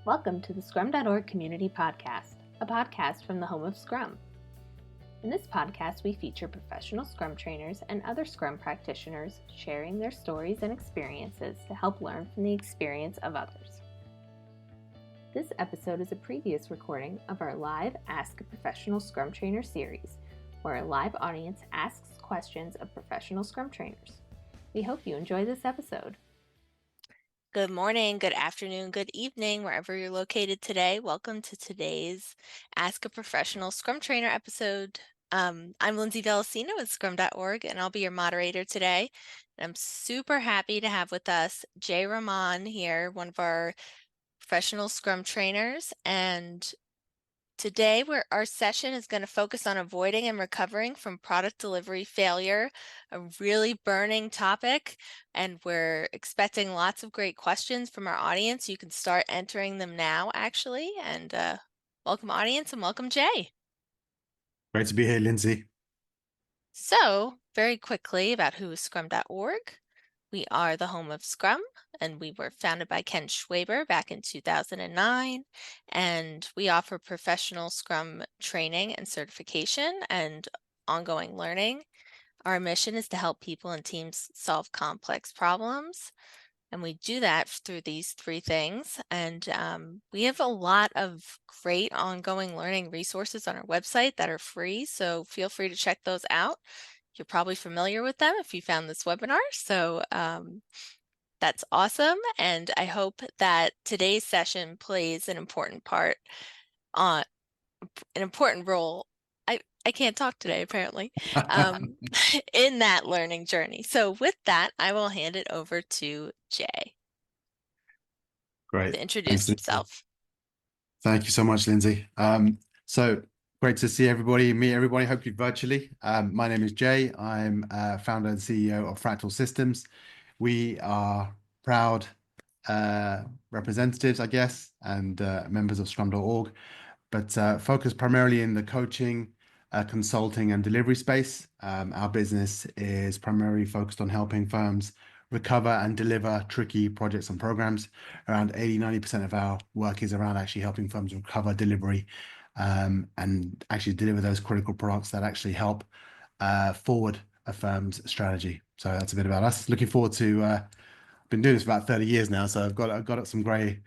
Welcome to the Scrum.org Community Podcast, a podcast from the home of Scrum. In this podcast, we feature professional Scrum trainers and other Scrum practitioners sharing their stories and experiences to help learn from the experience of others. This episode is a previous recording of our live Ask a Professional Scrum Trainer series, where a live audience asks questions of professional Scrum trainers. We hope you enjoy this episode. Good morning, good afternoon, good evening, wherever you're located today. Welcome to today's Ask a Professional Scrum Trainer episode. I'm Lindsay Velocino with Scrum.org, and I'll be your moderator today. And I'm super happy to have with us Jahanzeb-rahman here, one of our professional Scrum trainers. And today, our session is going to focus on avoiding and recovering from product delivery failure, a really burning topic, and we're expecting lots of great questions from our audience. You can start entering them now, actually, and welcome audience and welcome Jay. Great to be here, Lindsay. So, very quickly about who is Scrum.org. We are the home of Scrum, and we were founded by Ken Schwaber back in 2009, and we offer professional Scrum training and certification and ongoing learning. Our mission is to help people and teams solve complex problems, and we do that through these three things. And we have a lot of great ongoing learning resources on our website that are free, so feel free to check those out. You're probably familiar with them if you found this webinar, so that's awesome. And I hope that today's session plays an important part on an important role. I can't talk today, apparently, in that learning journey. So with that, I will hand it over to Jay. Great. To introduce himself. Thank you so much, Lindsay. So great to see everybody, meet everybody, hopefully virtually. My name is Jay. I'm founder and CEO of Fractal Systems. We are proud representatives, I guess, and members of Scrum.org, but focus primarily in the coaching, consulting, and delivery space. Our business is primarily focused on helping firms recover and deliver tricky projects and programs. Around 80-90% of our work is around actually helping firms recover delivery and actually deliver those critical products that actually help forward a firm's strategy. So that's a bit about us. Looking forward to been doing this for about 30 years now, so I've got some grey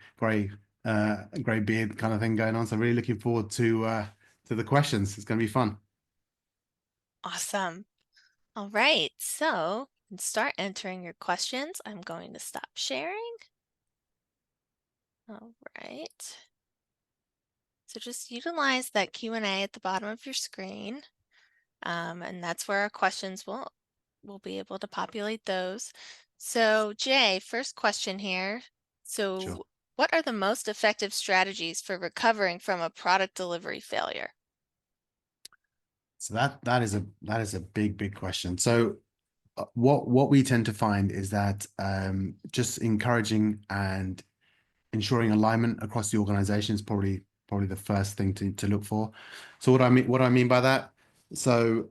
beard kind of thing going on. So really looking forward to the questions. It's going to be fun. Awesome. All right, so you can start entering your questions. I'm going to stop sharing. All right. So just utilize that Q&A at the bottom of your screen, and that's where our questions will be able to populate those. So Jay, first question here. So Sure. What are the most effective strategies for recovering from a product delivery failure? So that is a big question. So what we tend to find is that just encouraging and ensuring alignment across the organization is probably the first thing to look for. So what I mean by that, so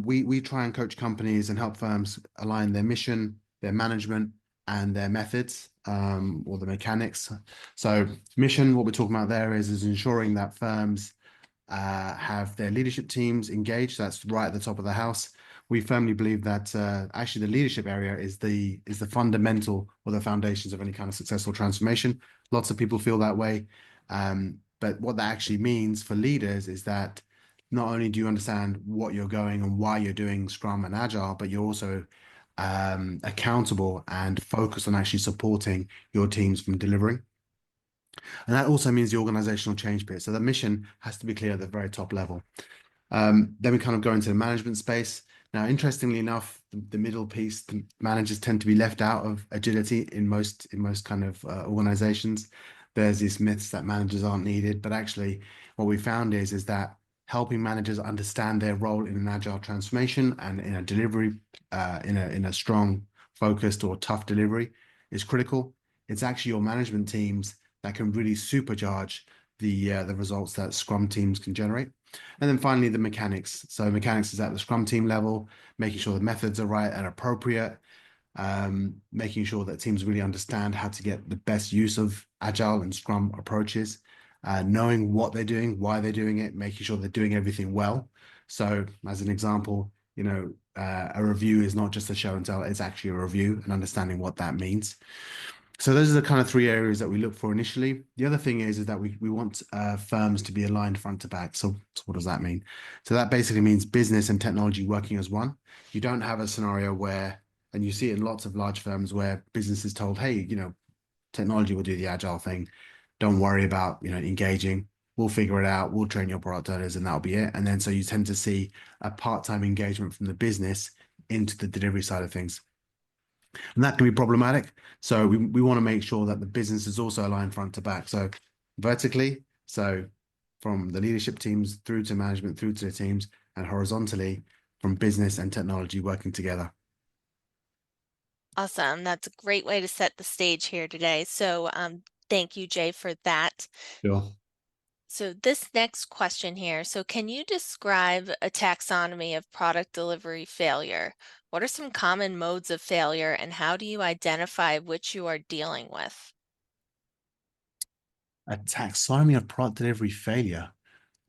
we try and coach companies and help firms align their mission, their management, and their methods, or the mechanics. So mission, what we're talking about there is ensuring that firms have their leadership teams engaged. That's right at the top of the house. We firmly believe that actually the leadership area is the fundamental or the foundations of any kind of successful transformation. Lots of people feel that way. But what that actually means for leaders is that not only do you understand what you're going and why you're doing Scrum and Agile, but you're also accountable and focused on actually supporting your teams from delivering. And that also means the organizational change bit. So the mission has to be clear at the very top level. Then we kind of go into the management space. Now, interestingly enough, the middle piece, the managers tend to be left out of agility in most kind of organizations. There's these myths that managers aren't needed, but actually what we found is that helping managers understand their role in an agile transformation and in a delivery, in a strong, focused or tough delivery is critical. It's actually your management teams that can really supercharge the results that Scrum teams can generate. And then finally, the mechanics. So mechanics is at the Scrum team level, making sure the methods are right and appropriate. making sure that teams really understand how to get the best use of Agile and Scrum approaches, knowing what they're doing, why they're doing it, making sure they're doing everything well. So as an example, a review is not just a show and tell, it's actually a review, and understanding what that means. So those are the kind of three areas that we look for initially. The other thing is that we want firms to be aligned front to back. So what does that mean? So that basically means business and technology working as one. You don't have a scenario where, and you see it in lots of large firms where business is told, hey, technology will do the agile thing. Don't worry about, engaging. We'll figure it out. We'll train your product owners and that'll be it. And then so you tend to see a part-time engagement from the business into the delivery side of things. And that can be problematic. So we want to make sure that the business is also aligned front to back. So vertically, so from the leadership teams through to management, through to the teams, and horizontally from business and technology working together. Awesome. That's a great way to set the stage here today. So thank you, Jay, for that. Sure. So this next question here, so can you describe a taxonomy of product delivery failure? What are some common modes of failure and how do you identify which you are dealing with? A taxonomy of product delivery failure.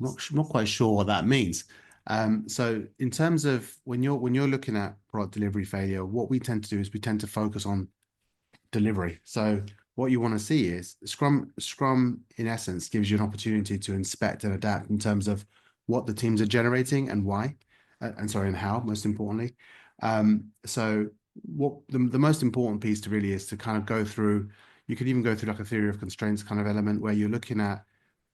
I'm not quite sure what that means. So in terms of when you're looking at product delivery failure, what we tend to do is we tend to focus on delivery. So what you want to see is Scrum in essence gives you an opportunity to inspect and adapt in terms of what the teams are generating and why, and how, most importantly. So what the most important piece to really is to kind of go through, you could even go through like a theory of constraints kind of element where you're looking at,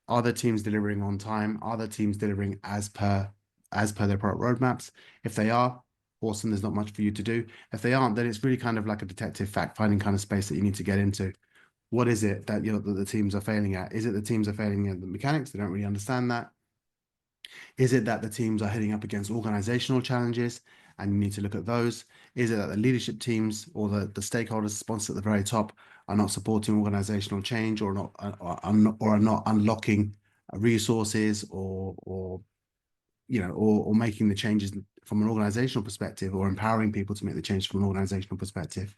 are the teams delivering on time? Are the teams delivering as per their product roadmaps? If they are, awesome, there's not much for you to do. If they aren't, then it's really kind of like a detective fact-finding kind of space that you need to get into. What is it that that the teams are failing at? Is it the teams are failing at the mechanics? They don't really understand that. Is it that the teams are heading up against organizational challenges and you need to look at those? Is it that the leadership teams or the stakeholders sponsored at the very top are not supporting organizational change or are not unlocking resources or making the changes from an organizational perspective or empowering people to make the change from an organizational perspective?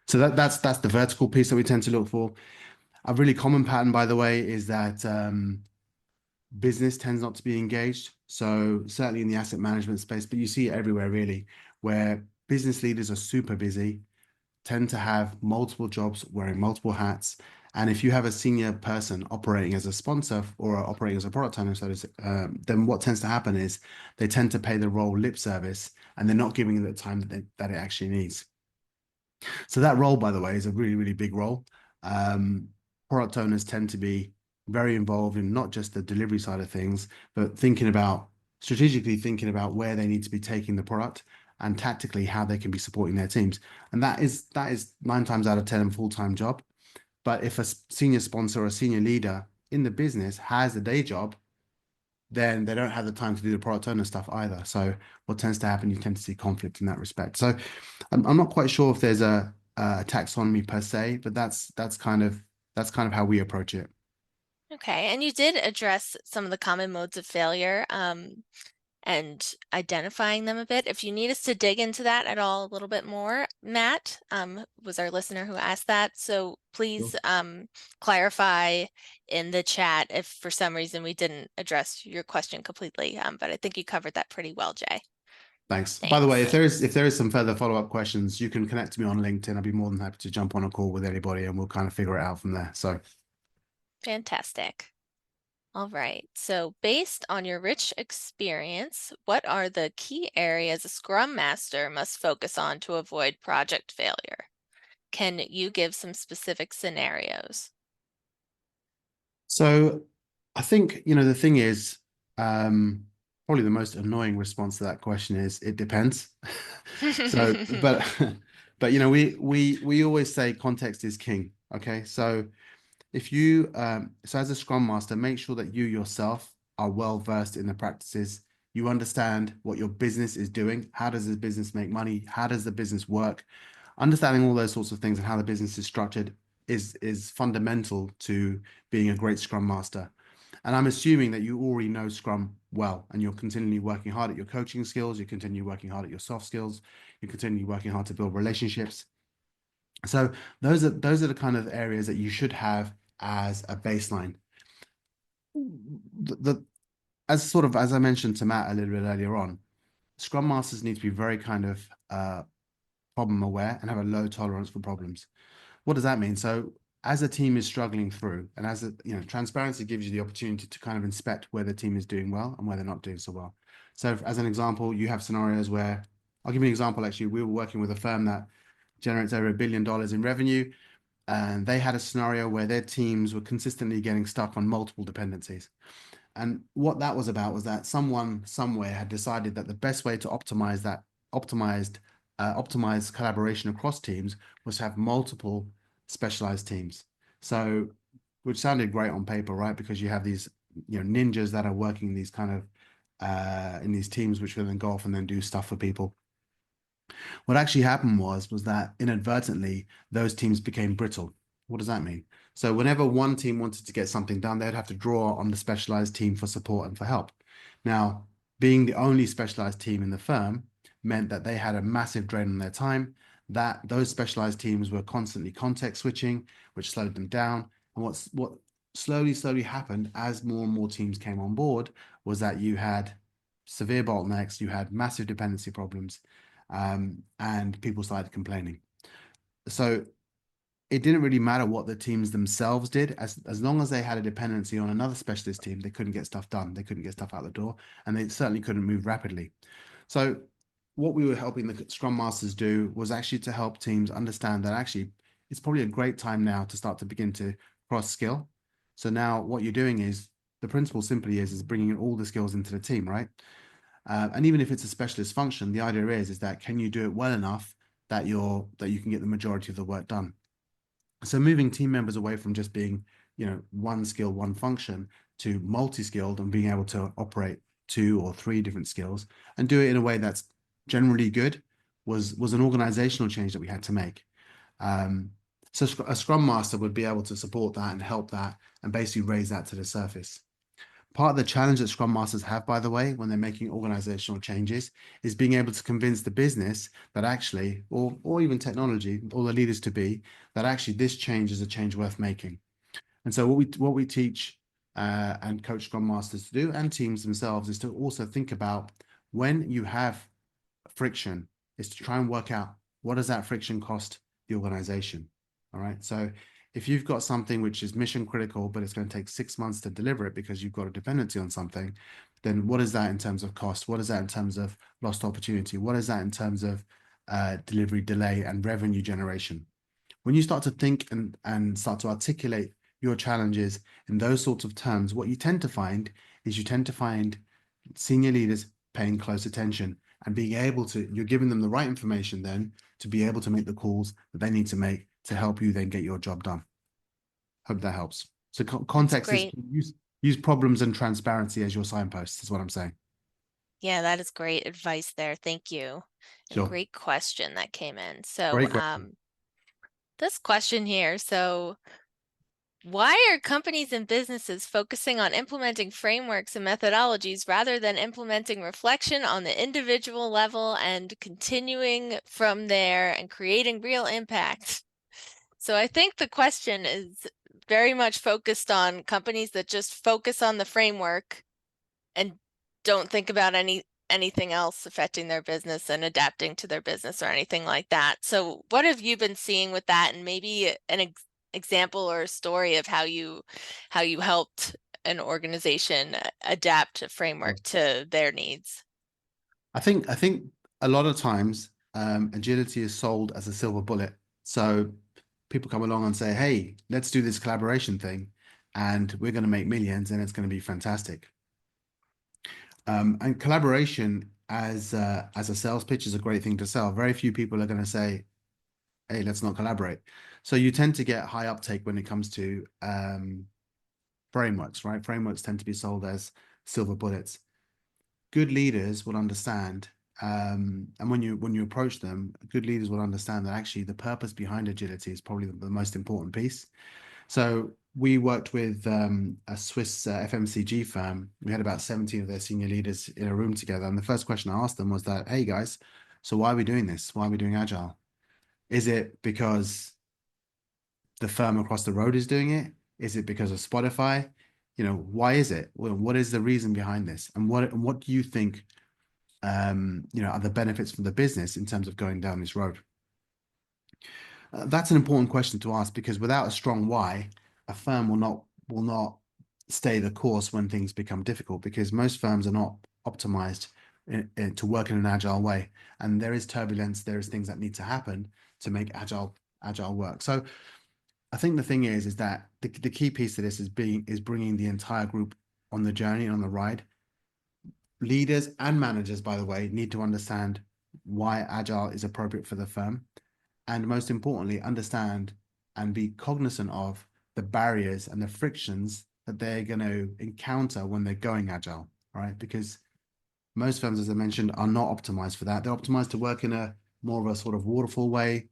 So that's the vertical piece that we tend to look for. A really common pattern, by the way, is that business tends not to be engaged. So certainly in the asset management space, but you see it everywhere really, where business leaders are super busy, tend to have multiple jobs, wearing multiple hats. And if you have a senior person operating as a sponsor or operating as a product owner, then what tends to happen is they tend to pay the role lip service and they're not giving it the time that it actually needs. So that role, by the way, is a really, really big role. Product owners tend to be very involved in not just the delivery side of things, but strategically thinking about where they need to be taking the product and tactically how they can be supporting their teams. And that is 9 times out of 10 a full-time job. But if a senior sponsor or a senior leader in the business has a day job, then they don't have the time to do the product owner stuff either. So what tends to happen, you tend to see conflict in that respect. So I'm not quite sure if there's a taxonomy per se, but that's kind of how we approach it. Okay, and you did address some of the common modes of failure and identifying them a bit. If you need us to dig into that at all a little bit more, Matt was our listener who asked that. So please clarify in the chat if for some reason we didn't address your question completely. But I think you covered that pretty well, Jay. Thanks. By the way, if there is some further follow-up questions, you can connect to me on LinkedIn. I'd be more than happy to jump on a call with anybody and we'll kind of figure it out from there. So fantastic. All right, so based on your rich experience, what are the key areas a Scrum Master must focus on to avoid project failure? Can you give some specific scenarios? So I think, the thing is, probably the most annoying response to that question is it depends. So, but we always say context is king. Okay, so if you so as a Scrum Master, make sure that you yourself are well versed in the practices. You understand what your business is doing. How does the business make money? How does the business work? Understanding all those sorts of things and how the business is structured is fundamental to being a great Scrum Master. And I'm assuming that you already know Scrum well, and you're continually working hard at your coaching skills. You're continually working hard at your soft skills. You're continually working hard to build relationships. So those are the kind of areas that you should have as a baseline. As I mentioned to Matt a little bit earlier on, Scrum Masters need to be very kind of problem aware and have a low tolerance for problems. What does that mean? So as a team is struggling through, and as transparency gives you the opportunity to kind of inspect where the team is doing well and where they're not doing so well. So as an example, you have scenarios where, I'll give you an example. Actually, we were working with a firm that generates over $1 billion in revenue, and they had a scenario where their teams were consistently getting stuck on multiple dependencies. And what that was about was that someone somewhere had decided that the best way to optimize collaboration across teams was to have multiple specialized teams. So, which sounded great on paper, right? Because you have these, ninjas that are working these kind of in these teams, which will then go off and then do stuff for people. What actually happened was that inadvertently those teams became brittle. What does that mean? So whenever one team wanted to get something done, they'd have to draw on the specialized team for support and for help. Now, being the only specialized team in the firm meant that they had a massive drain on their time, that those specialized teams were constantly context switching, which slowed them down. And what slowly happened as more and more teams came on board was that you had severe bottlenecks, you had massive dependency problems, and people started complaining. So it didn't really matter what the teams themselves did, as long as they had a dependency on another specialist team, they couldn't get stuff done, they couldn't get stuff out the door, and they certainly couldn't move rapidly. So what we were helping the Scrum Masters do was actually to help teams understand that actually it's probably a great time now to start to begin to cross skill. So now what you're doing is, the principle simply is bringing all the skills into the team, right? And even if it's a specialist function, the idea is that can you do it well enough that you can get the majority of the work done. So moving team members away from just being, one skill, one function, to multi-skilled and being able to operate 2 or 3 different skills and do it in a way that's generally good was an organizational change that we had to make. So a Scrum Master would be able to support that and help that and basically raise that to the surface. Part of the challenge that Scrum Masters have, by the way, when they're making organizational changes, is being able to convince the business that actually, or even technology, or the leaders to be, that actually this change is a change worth making. And so what we teach and coach Scrum Masters to do, and teams themselves, is to also think about when you have friction, is to try and work out what does that friction cost the organization. All right. So if you've got something which is mission critical, but it's going to take 6 months to deliver it because you've got a dependency on something, then what is that in terms of cost? What is that in terms of lost opportunity? What is that in terms of delivery delay and revenue generation? When you start to think and start to articulate your challenges in those sorts of terms, what you tend to find is senior leaders paying close attention and being able to, you're giving them the right information then to be able to make the calls that they need to make to help you then get your job done. Hope that helps. So context is use problems and transparency as your signposts, is what I'm saying. Yeah, that is great advice there. Thank you. And Sure. great question that came in. So Great question. this question here, so why are companies and businesses focusing on implementing frameworks and methodologies rather than implementing reflection on the individual level and continuing from there and creating real impact? So I think the question is very much focused on companies that just focus on the framework and don't think about anything else affecting their business and adapting to their business or anything like that. So what have you been seeing with that, and maybe an example or a story of how you helped an organization adapt a framework to their needs? I think a lot of times agility is sold as a silver bullet. So people come along and say, hey, let's do this collaboration thing and we're going to make millions and it's going to be fantastic. And collaboration as a sales pitch is a great thing to sell. Very few people are going to say, hey, let's not collaborate. So you tend to get high uptake when it comes to frameworks, right? Frameworks tend to be sold as silver bullets. Good leaders will understand, and when you approach them, good leaders will understand that actually the purpose behind agility is probably the most important piece. So we worked with a Swiss FMCG firm. We had about 17 of their senior leaders in a room together. And the first question I asked them was that, hey guys, So why are we doing this? Why are we doing Agile? Is it because the firm across the road is doing it? Is it because of Spotify? Why is it? Well, what is the reason behind this? And what do you think, are the benefits for the business in terms of going down this road? That's an important question to ask, because without a strong why, a firm will not stay the course when things become difficult, because most firms are not optimized to work in an agile way, and there is turbulence. There is things that need to happen to make agile work. So I think the thing is that the key piece to this is bringing the entire group on the journey, on the ride. Leaders and managers, by the way, need to understand why agile is appropriate for the firm, and most importantly, understand and be cognizant of the barriers and the frictions that they're going to encounter when they're going agile, right? Because most firms, as I mentioned, are not optimized for that. They're optimized to work in a more of a sort of waterfall way,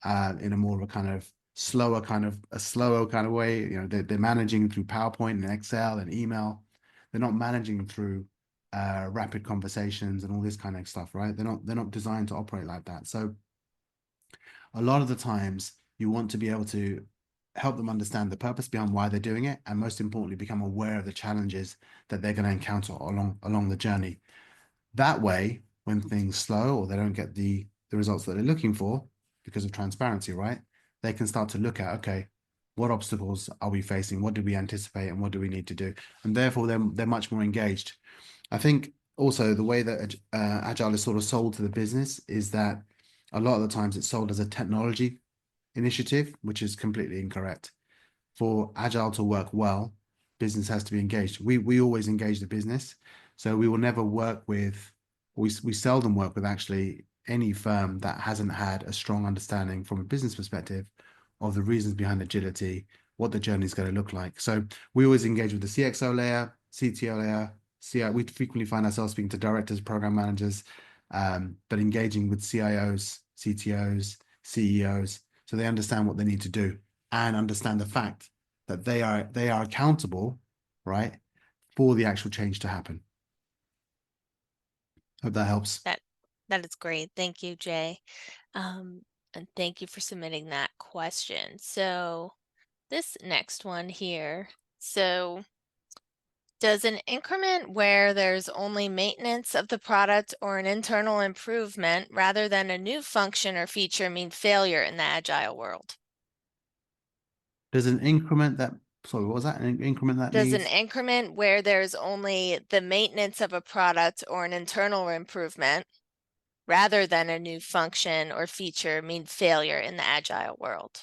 in a more of a kind of slower kind of way. They're managing through PowerPoint and Excel and email. They're not managing through rapid conversations and all this kind of stuff, right? They're not designed to operate like that. So a lot of the times you want to be able to help them understand the purpose behind why they're doing it, and most importantly, become aware of the challenges that they're going to encounter along the journey. That way, when things slow or they don't get the results that they're looking for because of transparency, right? They can start to look at, okay, what obstacles are we facing? What do we anticipate, and what do we need to do? And therefore, they're much more engaged. I think also the way that Agile is sort of sold to the business is that a lot of the times it's sold as a technology initiative, which is completely incorrect. For Agile to work well, business has to be engaged. We always engage the business, so we will never work with. We seldom work with actually any firm that hasn't had a strong understanding from a business perspective of the reasons behind agility, what the journey is going to look like. So we always engage with the CXO layer, CTO layer, CI. We frequently find ourselves speaking to directors, program managers, but engaging with CIOs, CTOs, CEOs, so they understand what they need to do and understand the fact that they are accountable, right, for the actual change to happen. Hope that helps. That is great. Thank you, Jay. And thank you for submitting that question. So this next one here. So does an increment where there's only maintenance of the product or an internal improvement rather than a new function or feature mean failure in the agile world? Does an increment that, sorry, what was that? An increment that Does an needs? increment where there's only the maintenance of a product or an internal improvement rather than a new function or feature mean failure in the agile world?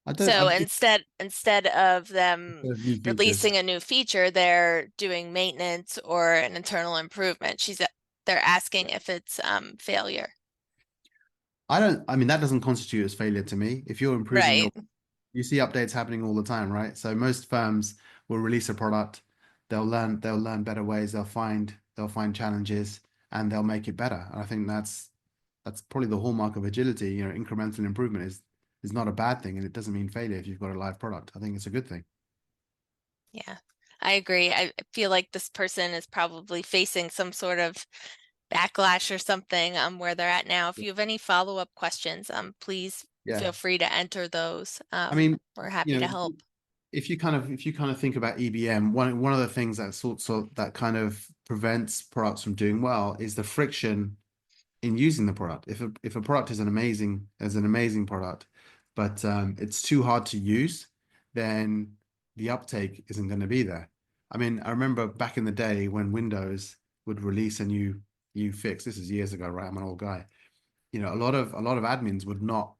I don't. So instead of them New features. releasing a new feature, they're doing maintenance or an internal improvement. They're asking if it's failure. I mean, that doesn't constitute as failure to me. If you're improving Right. you see updates happening all the time, right? So most firms will release a product, they'll learn better ways, they'll find challenges, and they'll make it better. And I think that's probably the hallmark of agility. Incremental improvement is not a bad thing, and it doesn't mean failure if you've got a live product. I think it's a good thing. Yeah, I agree. I feel like this person is probably facing some sort of backlash or something where they're at now. If you have any follow-up questions, please Yeah. feel free to enter those. I mean, We're happy to help. if you kind of think about EBM, one of the things that kind of prevents products from doing well is the friction in using the product. If a product is an amazing product, but it's too hard to use, then the uptake isn't going to be there. I mean, I remember back in the day when Windows would release a new fix. This is years ago, right? I'm an old guy. A lot of admins would not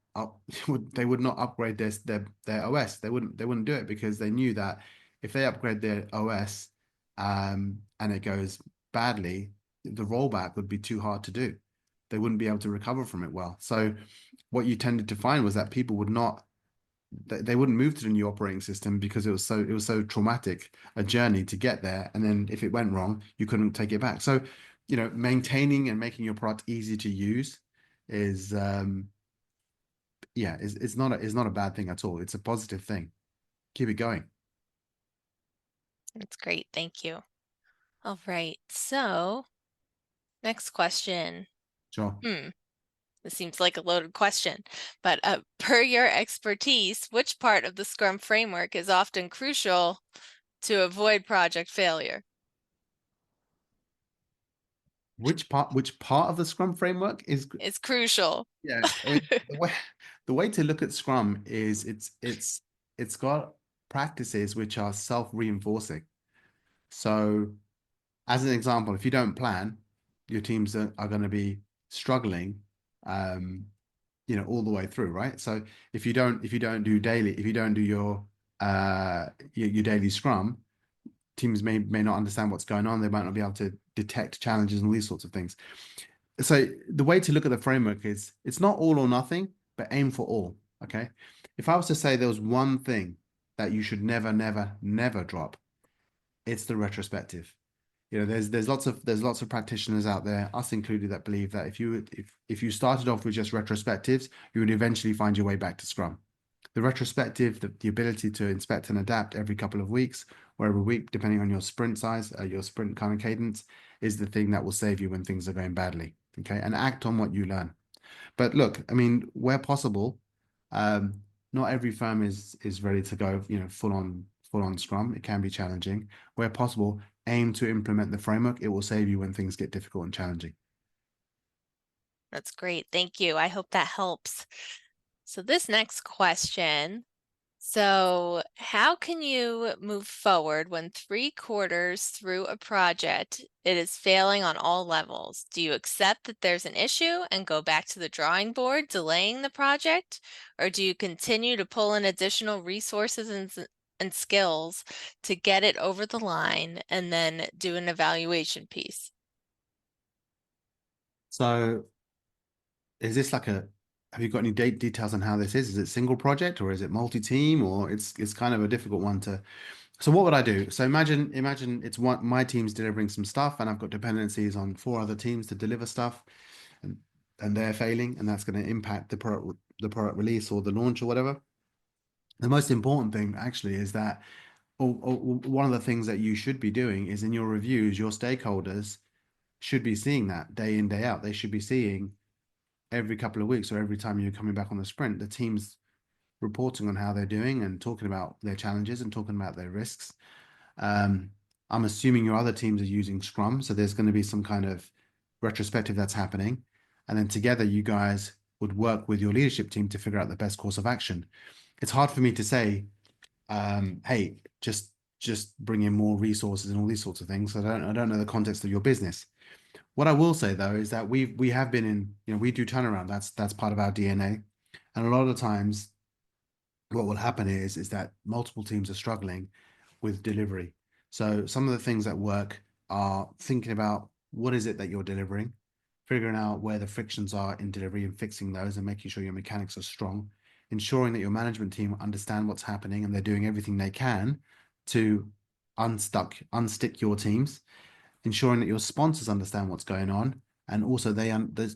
would not upgrade their OS. They wouldn't do it because they knew that if they upgrade their OS, and it goes badly, the rollback would be too hard to do. They wouldn't be able to recover from it well. So what you tended to find was that people they wouldn't move to the new operating system because it was so traumatic a journey to get there, and then if it went wrong, you couldn't take it back. So maintaining and making your product easy to use is it's not a bad thing at all. It's a positive thing. Keep it going. That's great. Thank you. All right. So Next question. Sure. This seems like a loaded question, but per your expertise, which part of the Scrum framework is often crucial to avoid project failure? Which part of the Scrum framework is? It's crucial. Yeah, I mean, the way to look at Scrum is it's got practices which are self-reinforcing. So, as an example, if you don't plan, your teams are going to be struggling, all the way through, right? So if you don't do your daily Scrum, teams may not understand what's going on. They might not be able to detect challenges and all these sorts of things. So the way to look at the framework is it's not all or nothing, but aim for all. Okay. If I was to say there was one thing that you should never, never, never drop, it's the retrospective. There's lots of practitioners out there, us included, that believe that if you started off with just retrospectives, you would eventually find your way back to Scrum. The retrospective, the ability to inspect and adapt every couple of weeks or every week, depending on your sprint size, your sprint kind of cadence, is the thing that will save you when things are going badly. Okay, and act on what you learn. But look, I mean, where possible, not every firm is ready to go, full on Scrum. It can be challenging. Where possible, aim to implement the framework. It will save you when things get difficult and challenging. That's great. Thank you. I hope that helps. So this next question. So how can you move forward when 3/4 through a project, it is failing on all levels? Do you accept that there's an issue and go back to the drawing board, delaying the project? Or do you continue to pull in additional resources and skills to get it over the line and then do an evaluation piece? So is this have you got any details on how this is? Is it single project or is it multi-team, or it's kind of a difficult one to. So what would I do? So imagine it's my team's delivering some stuff and I've got dependencies on 4 other teams to deliver stuff, and they're failing, and that's going to impact the product release or the launch or whatever. The most important thing actually is that, or one of the things that you should be doing is in your reviews, your stakeholders should be seeing that day in, day out. They should be seeing every couple of weeks or every time you're coming back on the sprint, the team's reporting on how they're doing and talking about their challenges and talking about their risks. I'm assuming your other teams are using Scrum, so there's going to be some kind of retrospective that's happening. And then together you guys would work with your leadership team to figure out the best course of action. It's hard for me to say, hey, just bring in more resources and all these sorts of things. I don't know the context of your business. What I will say though is that we have been in, we do turnaround. That's part of our DNA. And a lot of times what will happen is that multiple teams are struggling with delivery. So some of the things that work are thinking about what is it that you're delivering, figuring out where the frictions are in delivery and fixing those and making sure your mechanics are strong, ensuring that your management team understand what's happening and they're doing everything they can to unstick your teams, ensuring that your sponsors understand what's going on, and also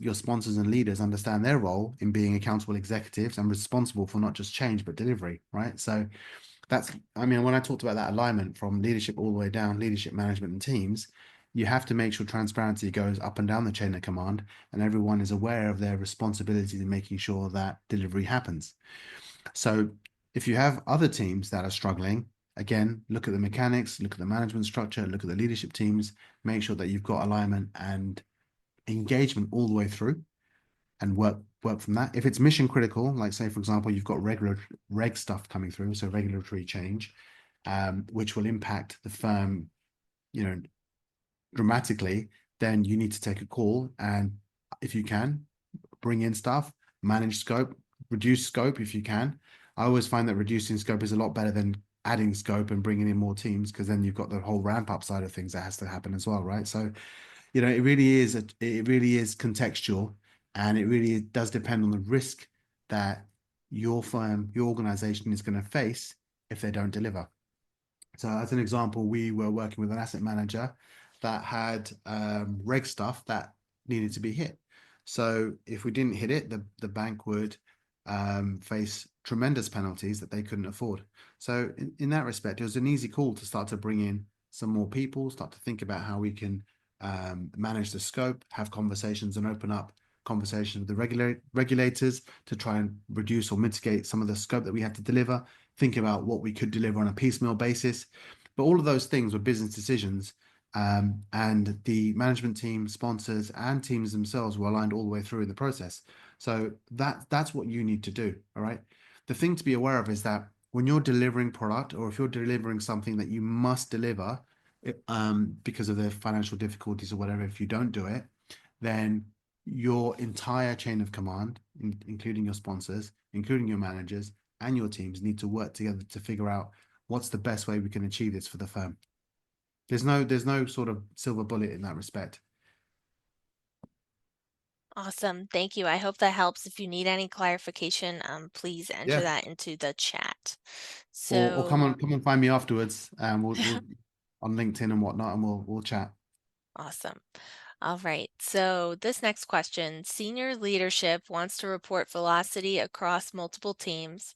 your sponsors and leaders understand their role in being accountable executives and responsible for not just change but delivery, right? So when I talked about that alignment from leadership all the way down, leadership, management, and teams, you have to make sure transparency goes up and down the chain of command and everyone is aware of their responsibilities in making sure that delivery happens. So if you have other teams that are struggling, again, look at the mechanics, look at the management structure, look at the leadership teams, make sure that you've got alignment and engagement all the way through, and work from that. If it's mission critical, like say, for example, you've got reg stuff coming through, so regulatory change, which will impact the firm, dramatically, then you need to take a call. And if you can, bring in stuff, manage scope, reduce scope if you can. I always find that reducing scope is a lot better than adding scope and bringing in more teams, because then you've got the whole ramp up side of things that has to happen as well, right? So, it really is contextual, and it really does depend on the risk that your firm, your organization is going to face if they don't deliver. So as an example, we were working with an asset manager that had reg stuff that needed to be hit. So if we didn't hit it, the bank would face tremendous penalties that they couldn't afford. So in that respect, it was an easy call to start to bring in some more people, start to think about how we can manage the scope, have conversations and open up conversations with the regulators to try and reduce or mitigate some of the scope that we have to deliver, think about what we could deliver on a piecemeal basis. But all of those things were business decisions, and the management team, sponsors, and teams themselves were aligned all the way through in the process. So that's what you need to do. All right. The thing to be aware of is that when you're delivering product, or if you're delivering something that you must deliver, because of the financial difficulties or whatever, if you don't do it, then your entire chain of command, including your sponsors, including your managers and your teams, need to work together to figure out what's the best way we can achieve this for the firm. There's no sort of silver bullet in that respect. Awesome. Thank you. I hope that helps. If you need any clarification, please enter Yeah. that into the chat. Or come So and find me afterwards, and we'll on LinkedIn and whatnot, and we'll chat. awesome. All right. So this next question, senior leadership wants to report velocity across multiple teams,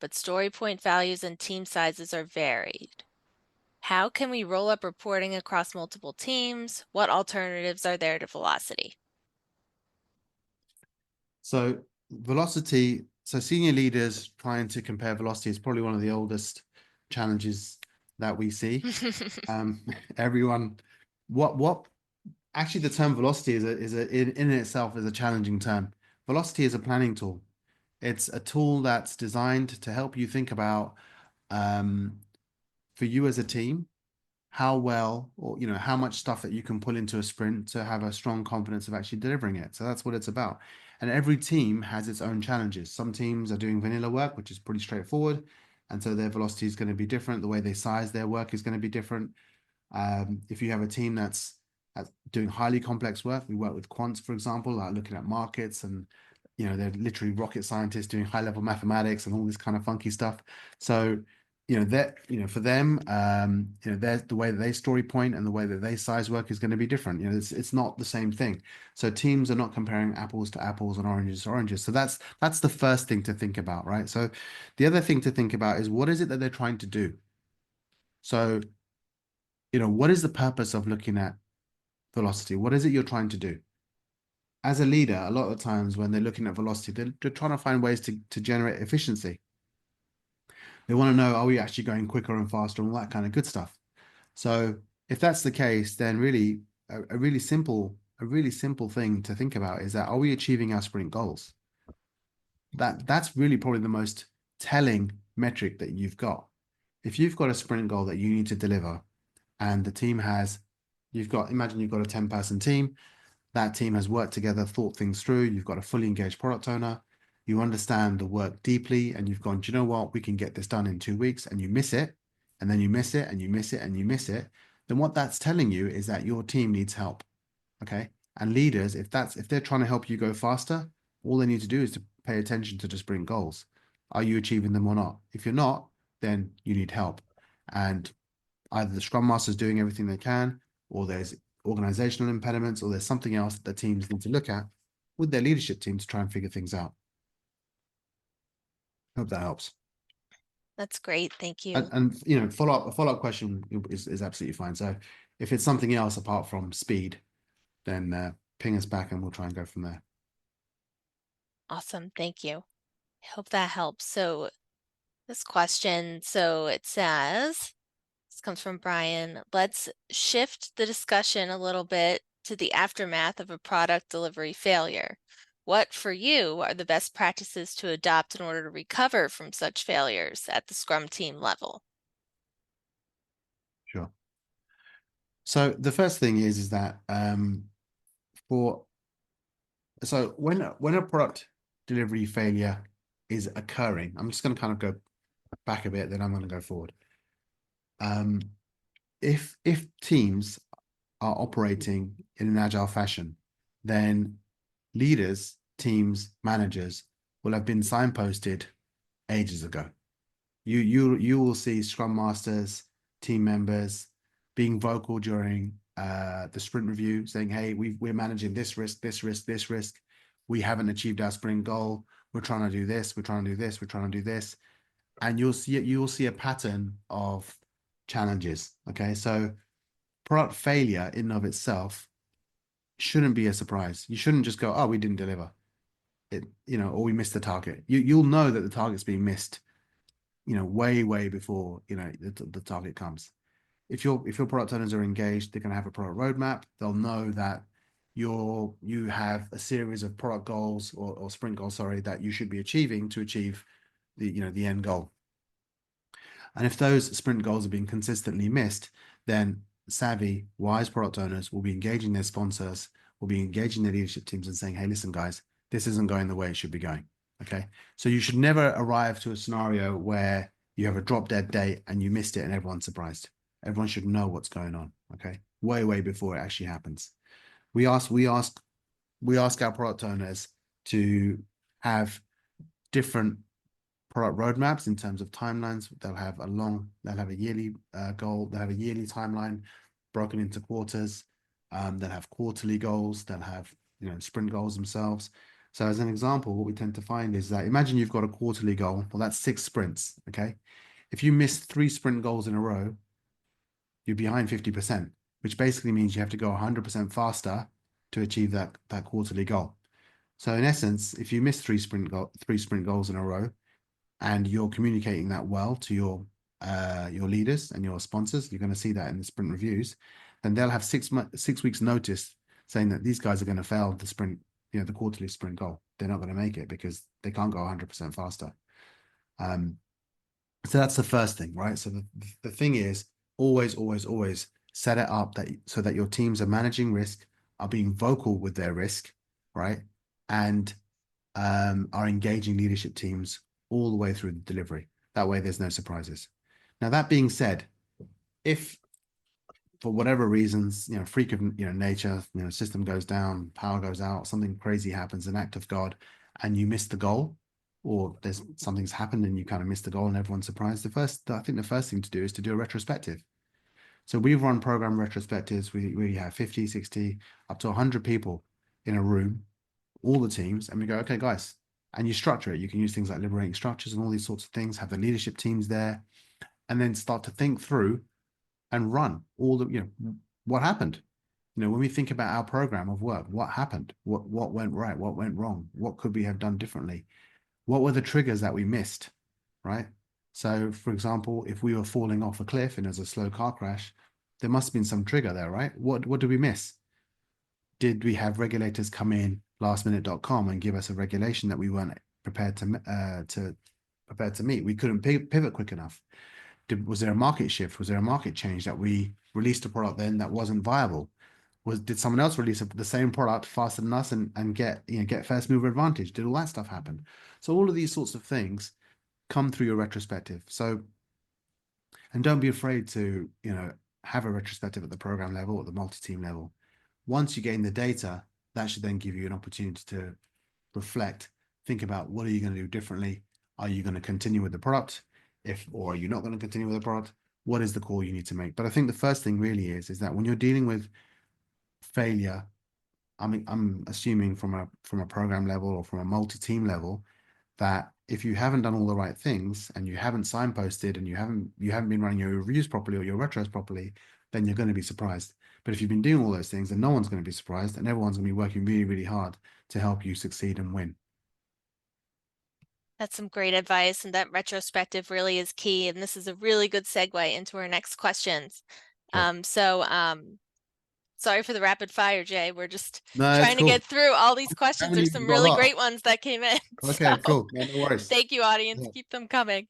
but story point values and team sizes are varied. How can we roll up reporting across multiple teams? What alternatives are there to velocity? So velocity, so senior leaders trying to compare velocity is probably one of the oldest challenges that we see. Everyone, what actually the term velocity is in itself is a challenging term. Velocity is a planning tool. It's a tool that's designed to help you think about, for you as a team, how well, or how much stuff that you can pull into a sprint to have a strong confidence of actually delivering it. So that's what it's about. And every team has its own challenges. Some teams are doing vanilla work, which is pretty straightforward, and so their velocity is going to be different. The way they size their work is going to be different. If you have a team that's doing highly complex work, we work with quants, for example, like looking at markets, and they're literally rocket scientists doing high level mathematics and all this kind of funky stuff. So that for them, there's the way that they story point and the way that they size work is going to be different. It's not the same thing. So teams are not comparing apples to apples and oranges to oranges. So that's the first thing to think about, right? So the other thing to think about is, what is it that they're trying to do? So what is the purpose of looking at velocity? What is it you're trying to do? As a leader, a lot of times when they're looking at velocity, they're trying to find ways to generate efficiency. They want to know, are we actually going quicker and faster and all that kind of good stuff? So if that's the case, then really a really simple thing to think about is that, are we achieving our sprint goals? That's really probably the most telling metric that you've got. If you've got a sprint goal that you need to deliver, and the team has, imagine you've got a 10-person team. That team has worked together, thought things through. You've got a fully engaged product owner. You understand the work deeply, and you've gone, do you know what? We can get this done in 2 weeks, and you miss it, and then you miss it, and you miss it, and you miss it. Then what that's telling you is that your team needs help. Okay. And leaders, if they're trying to help you go faster, all they need to do is to pay attention to the sprint goals. Are you achieving them or not? If you're not, then you need help. And either the Scrum Master is doing everything they can, or there's organizational impediments, or there's something else that the teams need to look at with their leadership team to try and figure things out. Hope that helps. That's great. Thank you. And a follow-up question is absolutely fine. So if it's something else apart from speed, then ping us back and we'll try and go from there. Awesome. Thank you. I hope that helps. So this question, so it says, this comes from Brian, let's shift the discussion a little bit to the aftermath of a product delivery failure. What, for you, are the best practices to adopt in order to recover from such failures at the Scrum team level? Sure. So the first thing is that when a product delivery failure is occurring, I'm just going to kind of go back a bit, then I'm going to go forward. If teams are operating in an agile fashion, then leaders, teams, managers will have been signposted ages ago. You will see Scrum Masters, team members being vocal during the sprint review, saying, "Hey, we're managing this risk, this risk, this risk. We haven't achieved our sprint goal. We're trying to do this. We're trying to do this. We're trying to do this." And you'll see a pattern of challenges. Okay, so product failure in and of itself shouldn't be a surprise. You shouldn't just go, oh, we didn't deliver it, or we missed the target. You'll know that the target's being missed, way before, the target comes. If your product owners are engaged, they're going to have a product roadmap. They'll know that you have a series of product goals or sprint goals, sorry, that you should be achieving to achieve the end goal. And if those sprint goals are being consistently missed, then savvy, wise product owners will be engaging their sponsors, will be engaging their leadership teams and saying, hey, listen, guys, this isn't going the way it should be going. Okay. So you should never arrive to a scenario where you have a drop dead date and you missed it and everyone's surprised. Everyone should know what's going on. Okay. Way before it actually happens. We ask our product owners to have different product roadmaps in terms of timelines. They'll have a yearly goal. They'll have a yearly timeline broken into quarters. They'll have quarterly goals. They'll have, sprint goals themselves. So as an example, what we tend to find is that imagine you've got a quarterly goal. Well, that's 6 sprints. Okay. If you miss 3 sprint goals in a row, you're behind 50%, which basically means you have to go 100% faster to achieve that quarterly goal. So in essence, if you miss 3 sprint goals in a row, and you're communicating that well to your leaders and your sponsors, you're going to see that in the sprint reviews, then they'll have 6 weeks notice saying that these guys are going to fail the sprint, the quarterly sprint goal. They're not going to make it because they can't go 100% faster. So that's the first thing, right? So the thing is always set it up so that your teams are managing risk, are being vocal with their risk, right? And are engaging leadership teams all the way through the delivery. That way there's no surprises. Now, that being said, if for whatever reasons, freak of nature, system goes down, power goes out, something crazy happens, an act of God, and you miss the goal, or something's happened and you kind of missed the goal and everyone's surprised, I think the first thing to do is to do a retrospective. So we've run program retrospectives. We have 50, 60, up to 100 people in a room, all the teams, and we go, okay, guys, and you structure it. You can use things like liberating structures and all these sorts of things, have the leadership teams there, and then start to think through and run all the, what happened? When we think about our program of work, what happened? What went right? What went wrong? What could we have done differently? What were the triggers that we missed, right? So, for example, if we were falling off a cliff and there's a slow car crash, there must have been some trigger there, right? What did we miss? Did we have regulators come in, lastminute.com, and give us a regulation that we weren't prepared to meet? We couldn't pivot quick enough. Was there a market shift? Was there a market change that we released a product then that wasn't viable? Did someone else release the same product faster than us and get first mover advantage? Did all that stuff happen? So all of these sorts of things come through your retrospective. So, and don't be afraid to have a retrospective at the program level or the multi-team level. Once you gain the data, that should then give you an opportunity to reflect, think about what are you going to do differently? Are you going to continue with the product? Or are you not going to continue with the product? What is the call you need to make? But I think the first thing really is that when you're dealing with failure, I'm assuming from a program level or from a multi-team level, that if you haven't done all the right things and you haven't signposted and you haven't been running your reviews properly or your retros properly, then you're going to be surprised. But if you've been doing all those things, then no one's going to be surprised and everyone's going to be working really, really hard to help you succeed and win. That's some great advice, and that retrospective really is key. And this is a really good segue into our next questions. Sure. Sorry for the rapid fire, Jay. We're just No, trying to cool. get through all these questions. There's some really great ones that came in. Okay, So cool. No worries. thank you, audience. Yeah. Keep them coming.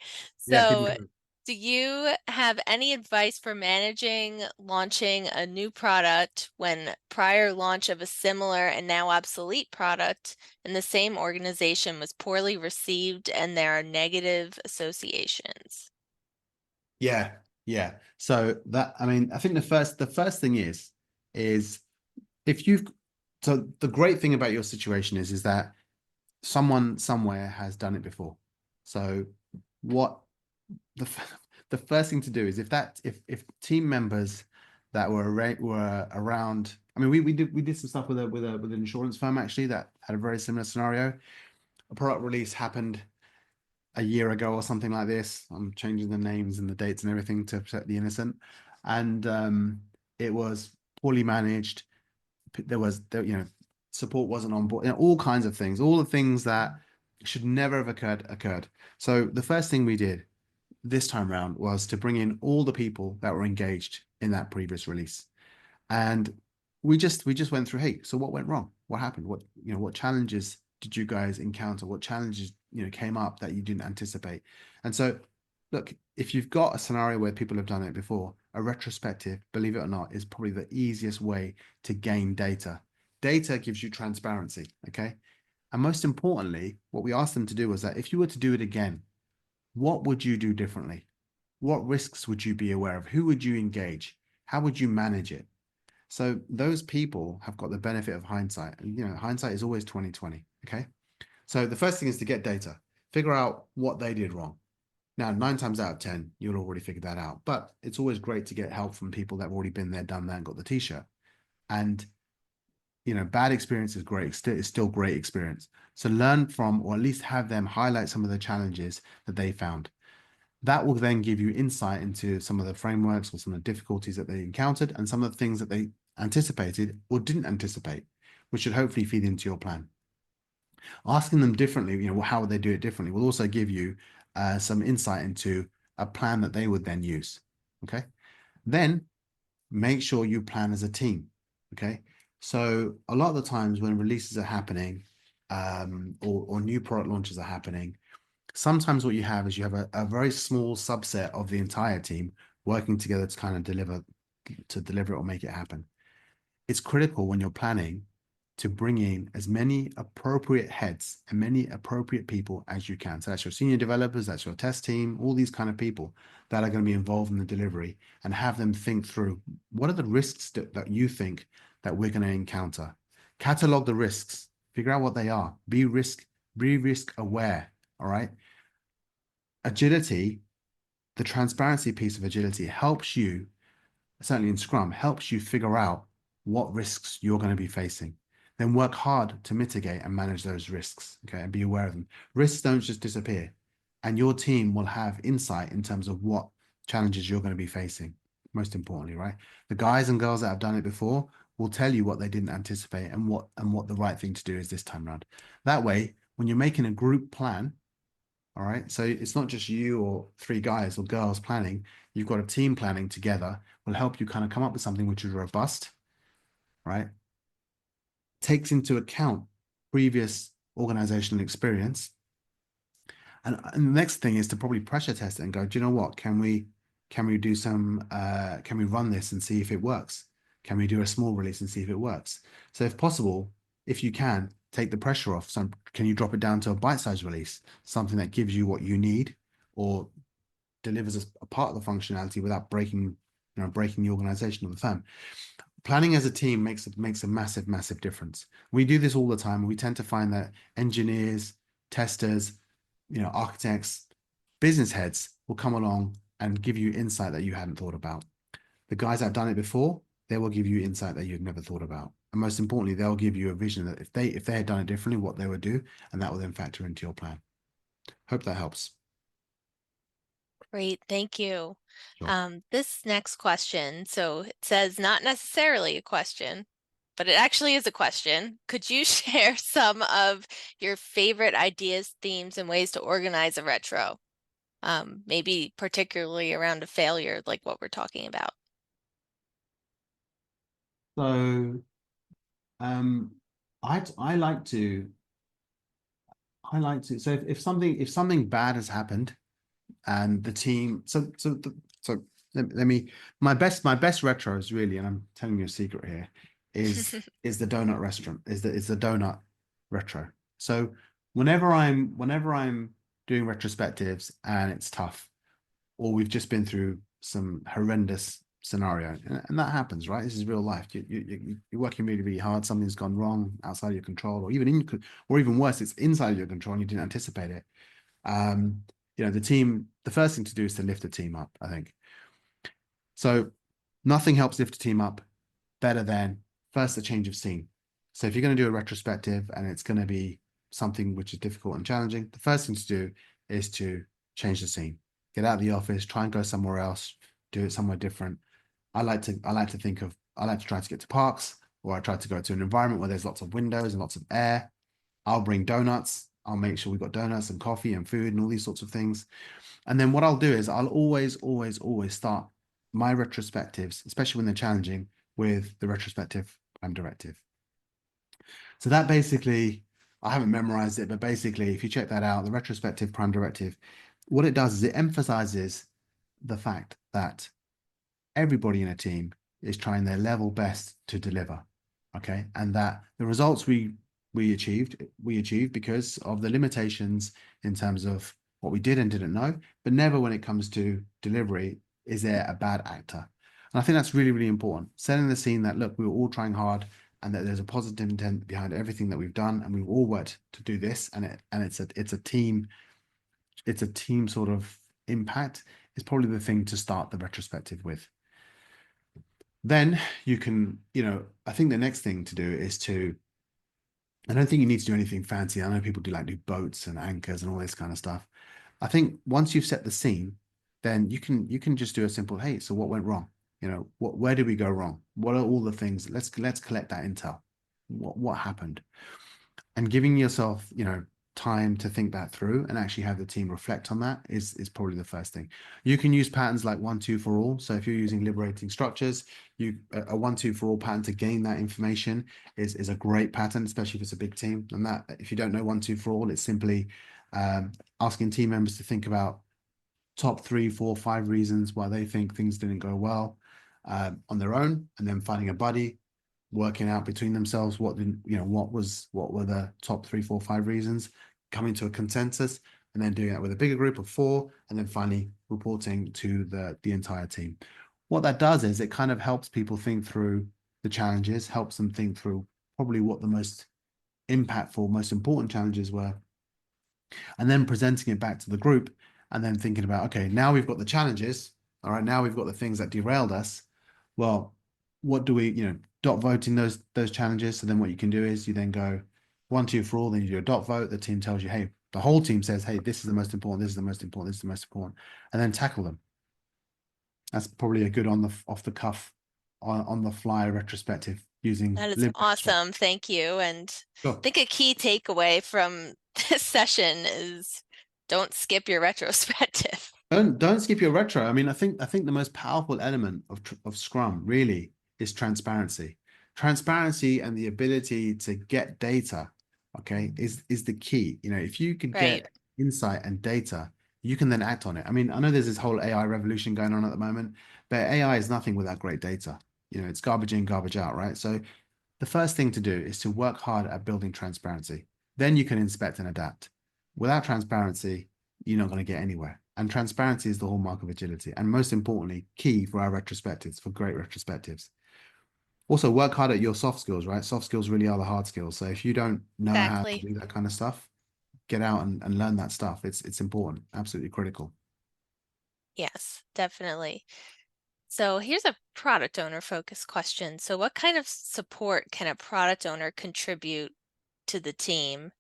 Yeah, keep it So going. do you have any advice for managing launching a new product when prior launch of a similar and now obsolete product in the same organization was poorly received and there are negative associations? Yeah. So I think the first thing is so the great thing about your situation is that someone somewhere has done it before. So what the first thing to do is if team members that were around, we did some stuff with an insurance firm actually that had a very similar scenario. A product release happened a year ago or something like this. I'm changing the names and the dates and everything to protect the innocent. And it was poorly managed. Support wasn't on board, all kinds of things, all the things that should never have occurred. So the first thing we did this time around was to bring in all the people that were engaged in that previous release. And we just went through, hey, so what went wrong? What happened? What challenges did you guys encounter? What challenges, came up that you didn't anticipate? And so, look, if you've got a scenario where people have done it before, a retrospective, believe it or not, is probably the easiest way to gain data. Data gives you transparency, okay? And most importantly, what we asked them to do was that if you were to do it again, what would you do differently? What risks would you be aware of? Who would you engage? How would you manage it? So those people have got the benefit of hindsight. And hindsight is always 2020. Okay. So the first thing is to get data, figure out what they did wrong. Now, 9 times out of 10, you'll already figure that out. But it's always great to get help from people that have already been there, done that, and got the t-shirt. And bad experience is great. It's still great experience. So learn from, or at least have them highlight some of the challenges that they found. That will then give you insight into some of the frameworks or some of the difficulties that they encountered and some of the things that they anticipated or didn't anticipate, which should hopefully feed into your plan. Asking them differently, how would they do it differently, will also give you some insight into a plan that they would then use. Okay. Then make sure you plan as a team. Okay. So a lot of the times when releases are happening or new product launches are happening, sometimes what you have is you have a very small subset of the entire team working together to kind of deliver it or make it happen. It's critical when you're planning to bring in as many appropriate heads and many appropriate people as you can. So that's your senior developers, that's your test team, all these kind of people that are going to be involved in the delivery, and have them think through what are the risks that you think that we're going to encounter. Catalog the risks, figure out what they are, be risk aware. All right. Agility, the transparency piece of agility helps you, certainly in Scrum, helps you figure out what risks you're going to be facing. Then work hard to mitigate and manage those risks, okay, and be aware of them. Risks don't just disappear, and your team will have insight in terms of what challenges you're going to be facing, most importantly, right? The guys and girls that have done it before will tell you what they didn't anticipate and what the right thing to do is this time around. That way, when you're making a group plan, all right. So it's not just you or 3 guys or girls planning. You've got a team planning together. Will help you kind of come up with something which is robust, right? Takes into account previous organizational experience. And the next thing is to probably pressure test it and go, do you know what? Can we do some, can we run this and see if it works? Can we do a small release and see if it works? So if possible, if you can, take the pressure off. So can you drop it down to a bite-sized release, something that gives you what you need or delivers a part of the functionality without breaking the organization or the firm. Planning as a team makes a massive difference. We do this all the time. We tend to find that engineers, testers, architects, business heads will come along and give you insight that you hadn't thought about. The guys that have done it before, they will give you insight that you've never thought about. And most importantly, they'll give you a vision that if they had done it differently, what they would do, and that will then factor into your plan. Hope that helps. Great, thank you. Sure. This next question, so it says not necessarily a question, but it actually is a question. Could you share some of your favorite ideas, themes, and ways to organize a retro? Maybe particularly around a failure like what we're talking about. So I like to so if something bad has happened and the team let me my best retros really, and I'm telling you a secret here, is the donut restaurant, is the donut retro. So whenever I'm doing retrospectives and it's tough, or we've just been through some horrendous scenario, and that happens, right? This is real life. You're working really hard, something's gone wrong outside of your control, or even worse, it's inside of your control and you didn't anticipate it. The first thing to do is to lift the team up, I think. So nothing helps lift a team up better than first a change of scene. So if you're going to do a retrospective and it's going to be something which is difficult and challenging, the first thing to do is to change the scene. Get out of the office, try and go somewhere else, do it somewhere different. I like to try to get to parks, or I try to go to an environment where there's lots of windows and lots of air. I'll bring donuts. I'll make sure we've got donuts and coffee and food and all these sorts of things. And then what I'll do is I'll always start my retrospectives, especially when they're challenging, with the retrospective prime directive. So that basically, I haven't memorized it, but basically, if you check that out, the retrospective prime directive, what it does is it emphasizes the fact that everybody in a team is trying their level best to deliver. Okay. And that the results we achieved because of the limitations in terms of what we did and didn't know, but never when it comes to delivery is there a bad actor. And I think that's really, really important. Setting the scene that, look, we were all trying hard and that there's a positive intent behind everything that we've done, and we've all worked to do this, and it's a team sort of impact is probably the thing to start the retrospective with. Then you can, I think the next thing to do is I don't think you need to do anything fancy. I know people do boats and anchors and all this kind of stuff. I think once you've set the scene, then you can just do a simple, hey, so what went wrong? Where did we go wrong? What are all the things? Let's collect that intel. What happened? And giving yourself, time to think that through and actually have the team reflect on that is probably the first thing. You can use patterns like 1, 2 for all. So if you're using liberating structures, a 1, 2 for all pattern to gain that information is a great pattern, especially if it's a big team. And that, if you don't know 1, 2 for all, it's simply asking team members to think about top 3, 4, 5 reasons why they think things didn't go well on their own, and then finding a buddy, working out between themselves what were the top 3, 4, 5 reasons, coming to a consensus, and then doing that with a bigger group of 4, and then finally reporting to the entire team. What that does is it kind of helps people think through the challenges, helps them think through probably what the most impactful, most important challenges were, and then presenting it back to the group, and then thinking about, okay, now we've got the challenges. All right, now we've got the things that derailed us. Well, what do we, dot voting those challenges. So then what you can do is you then go 1, 2 for all, then you do a dot vote. The team tells you, hey, the whole team says, hey, this is the most important, this is the most important, this is the most important, and then tackle them. That's probably a good off the cuff, on the fly retrospective using. That is awesome. Thank you. And Sure. I think a key takeaway from this session is don't skip your retrospective. Don't skip your retro. I mean, I think the most powerful element of Scrum really is transparency. Transparency and the ability to get data, okay, is the key. If you could Right. get insight and data, you can then act on it. I mean, I know there's this whole AI revolution going on at the moment, but AI is nothing without great data. It's garbage in, garbage out, right? So the first thing to do is to work hard at building transparency. Then you can inspect and adapt. Without transparency, you're not going to get anywhere. And transparency is the hallmark of agility. And most importantly, key for our retrospectives, for great retrospectives. Also, work hard at your soft skills, right? Soft skills really are the hard skills. So if you don't know how to do that kind of stuff, get out and learn that stuff. It's important, absolutely critical. Yes, definitely. So here's a product owner focused question. So what kind of support can a product owner contribute to the team?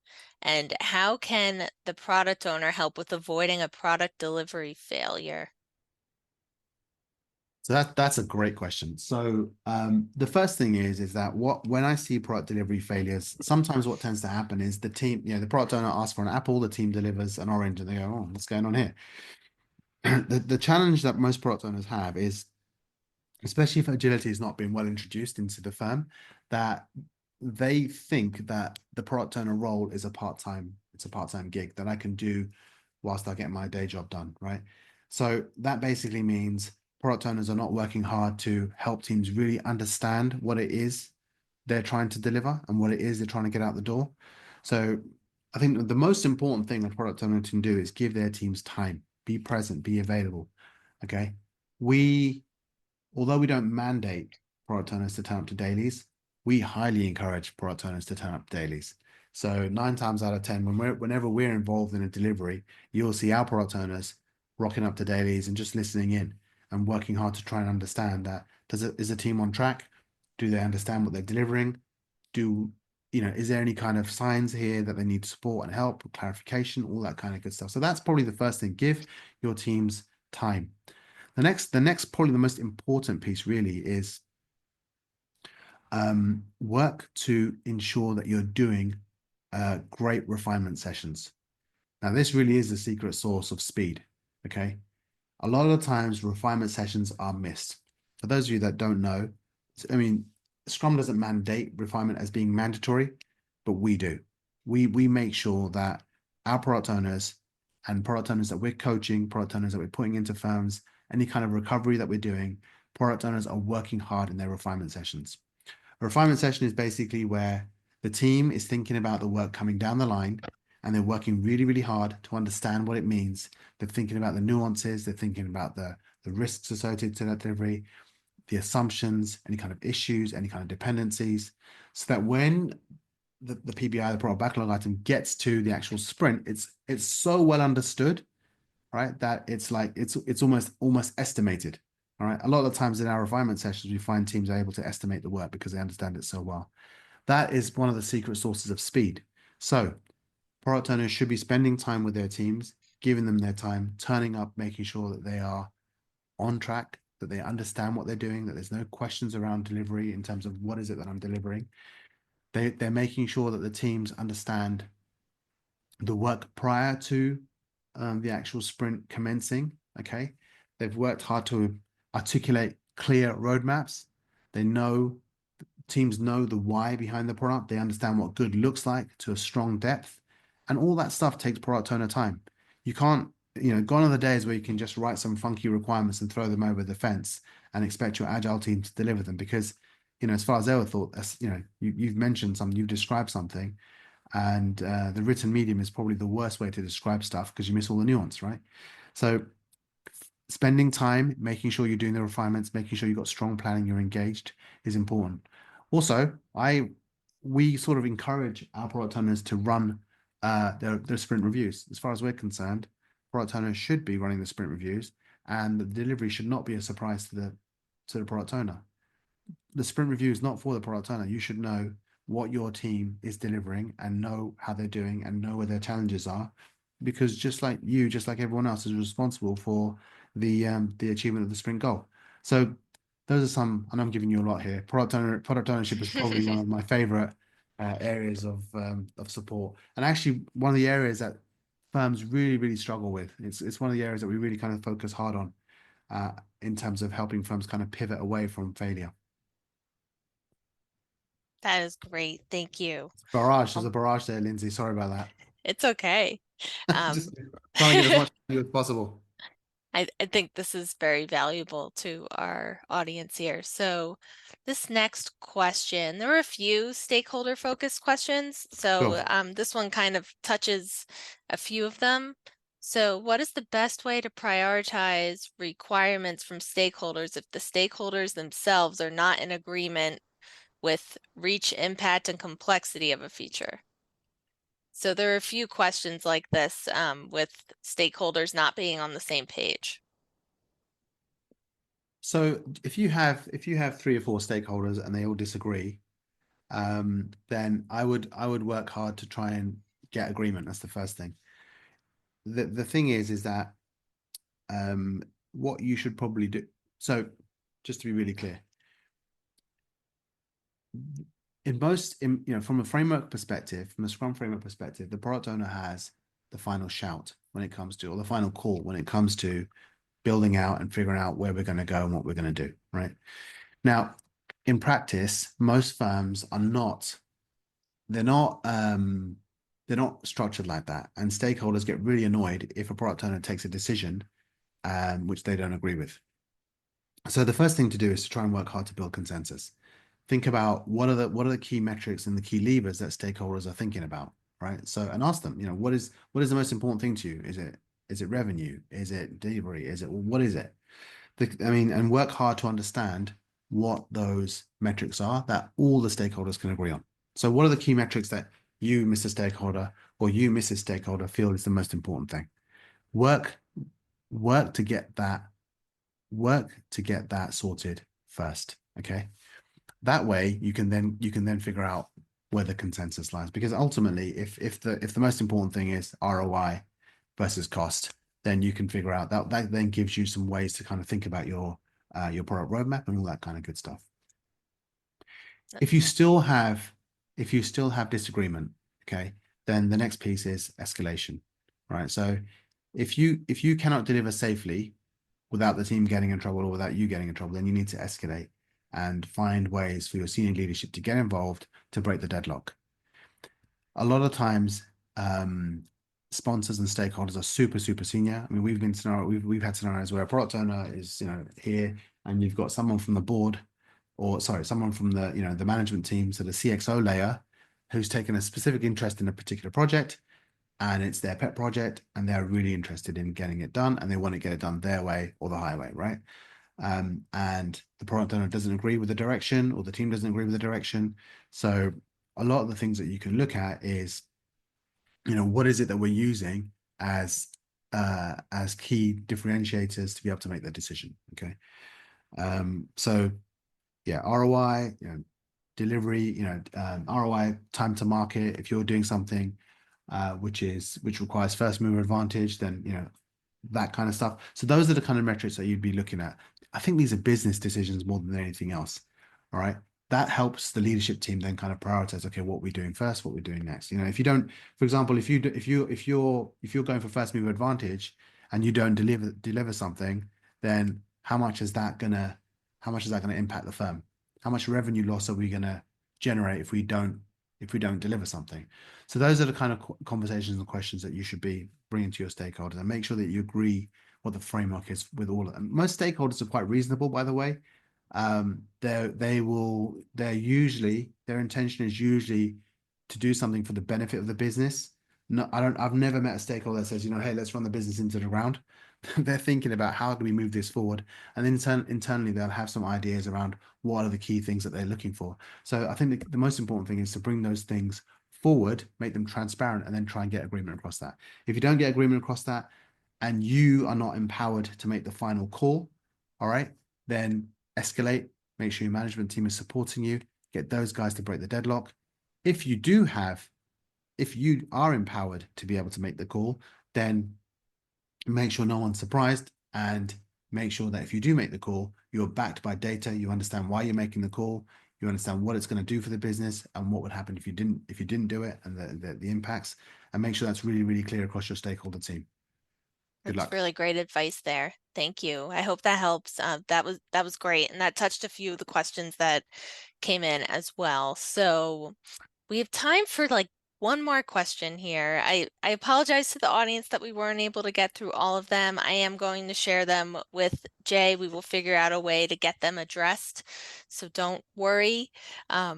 And how can the product owner help with avoiding a product delivery failure? So that's a great question. So the first thing is that when I see product delivery failures, sometimes what tends to happen is the team, the product owner asks for an apple, the team delivers an orange, and they go, oh, what's going on here? The challenge that most product owners have is, especially if agility has not been well introduced into the firm, that they think that the product owner role is a part-time gig that I can do whilst I get my day job done, right? So that basically means product owners are not working hard to help teams really understand what it is they're trying to deliver and what it is they're trying to get out the door. So I think the most important thing a product owner can do is give their teams time, be present, be available. Okay. Although we don't mandate product owners to turn up to dailies, we highly encourage product owners to turn up to dailies. So 9 times out of 10, whenever we're involved in a delivery, you'll see our product owners rocking up to dailies and just listening in and working hard to try and understand that is the team on track? Do they understand what they're delivering? Is there any kind of signs here that they need support and help, clarification, all that kind of good stuff. So that's probably the first thing. Give your teams time. The next probably the most important piece really is work to ensure that you're doing great refinement sessions. Now, this really is the secret sauce of speed, okay? A lot of the times refinement sessions are missed. For those of you that don't know, I mean, Scrum doesn't mandate refinement as being mandatory, but we do. We make sure that our product owners and product owners that we're coaching, product owners that we're putting into firms, any kind of recovery that we're doing, product owners are working hard in their refinement sessions. A refinement session is basically where the team is thinking about the work coming down the line and they're working really, really hard to understand what it means. They're thinking about the nuances, they're thinking about the risks associated to that delivery, the assumptions, any kind of issues, any kind of dependencies, so that when the PBI, the product backlog item, gets to the actual sprint, it's so well understood, right, that it's like it's almost estimated. All right. A lot of the times in our refinement sessions, we find teams are able to estimate the work because they understand it so well. That is one of the secret sources of speed. So product owners should be spending time with their teams, giving them their time, turning up, making sure that they are on track, that they understand what they're doing, that there's no questions around delivery in terms of what is it that I'm delivering. They're making sure that the teams understand the work prior to the actual sprint commencing. Okay. They've worked hard to articulate clear roadmaps. Teams know the why behind the product. They understand what good looks like to a strong depth. And all that stuff takes product owner time. You can't, gone are the days where you can just write some funky requirements and throw them over the fence and expect your agile team to deliver them because, as far as they were thought, you've mentioned something, you've described something, and the written medium is probably the worst way to describe stuff because you miss all the nuance, right? So spending time, making sure you're doing the refinements, making sure you've got strong planning, you're engaged is important. Also, we sort of encourage our product owners to run their sprint reviews. As far as we're concerned, product owners should be running the sprint reviews, and the delivery should not be a surprise to the product owner. The sprint review is not for the product owner. You should know what your team is delivering and know how they're doing and know where their challenges are, because just like everyone else is responsible for the achievement of the sprint goal. So those are some, and I'm giving you a lot here. Product ownership is probably one of my favorite areas of support, and actually one of the areas that firms really, really struggle with. It's one of the areas that we really kind of focus hard on in terms of helping firms kind of pivot away from failure. That is great. Thank you. Barrage. There's a barrage there, Lindsay. Sorry about that. It's okay. Just trying to get as much as possible. I think this is very valuable to our audience here. So this next question, there were a few stakeholder focused questions. So this one kind of touches a few of them. So what is the best way to prioritize requirements from stakeholders if the stakeholders themselves are not in agreement with reach, impact, and complexity of a feature? So there are a few questions like this with stakeholders not being on the same page. So if you have 3 or 4 stakeholders and they all disagree, then I would work hard to try and get agreement. That's the first thing. The thing is that what you should probably do. So just to be really clear, from a framework perspective, from a Scrum framework perspective, the product owner has the final shout when it comes to, or the final call when it comes to building out and figuring out where we're going to go and what we're going to do, right? Now, in practice, most firms are not structured like that, and stakeholders get really annoyed if a product owner takes a decision which they don't agree with. So the first thing to do is to try and work hard to build consensus. Think about what are the key metrics and the key levers that stakeholders are thinking about, right? So, and ask them, what is the most important thing to you? Is it revenue? Is it delivery? What is it? And work hard to understand what those metrics are that all the stakeholders can agree on. So what are the key metrics that you, Mr. Stakeholder, or you, Mrs. Stakeholder, feel is the most important thing? Work to get that sorted first. Okay. That way you can then figure out where the consensus lies, because ultimately if the most important thing is ROI versus cost, then you can figure out that then gives you some ways to kind of think about your product roadmap and all that kind of good stuff. If you still have disagreement, okay, then the next piece is escalation, right? So if you cannot deliver safely without the team getting in trouble or without you getting in trouble, then you need to escalate and find ways for your senior leadership to get involved to break the deadlock. A lot of times, sponsors and stakeholders are super senior. I mean, we've had scenarios where a product owner is here, and you've got someone from the board, or sorry, someone from the the management team, so the CXO layer, who's taken a specific interest in a particular project, and it's their pet project, and they're really interested in getting it done, and they want to get it done their way or the highway, right? And the product owner doesn't agree with the direction, or the team doesn't agree with the direction. So a lot of the things that you can look at is, what is it that we're using as key differentiators to be able to make that decision. Okay. So yeah, ROI, delivery, ROI, time to market. If you're doing something which requires first mover advantage, then that kind of stuff. So those are the kind of metrics that you'd be looking at. I think these are business decisions more than anything else. All right. That helps the leadership team then kind of prioritize, okay, what we're doing first, what we're doing next. If you don't, for example, if you're going for first mover advantage and you don't deliver something, then how much is that gonna impact the firm? How much revenue loss are we gonna generate if we don't deliver something? So those are the kind of conversations and questions that you should be bringing to your stakeholders, and make sure that you agree what the framework is with all of them. Most stakeholders are quite reasonable, by the way. Their intention is usually to do something for the benefit of the business. No, I've never met a stakeholder that says, hey, let's run the business into the ground. They're thinking about how do we move this forward, and then internally they'll have some ideas around what are the key things that they're looking for. So I think the most important thing is to bring those things forward, make them transparent, and then try and get agreement across that. If you don't get agreement across that, and you are not empowered to make the final call, all right, then escalate, make sure your management team is supporting you, get those guys to break the deadlock. If you are empowered to be able to make the call, then make sure no one's surprised, and make sure that if you do make the call, you're backed by data, you understand why you're making the call, you understand what it's going to do for the business and what would happen if you didn't do it, and the impacts, and make sure that's really clear across your stakeholder team. Good That's luck. really great advice there. Thank you. I hope that helps. That was great, and that touched a few of the questions that came in as well. So we have time for like one more question here. I apologize to the audience that we weren't able to get through all of them. I am going to share them with Jay. We will figure out a way to get them addressed, so don't worry. I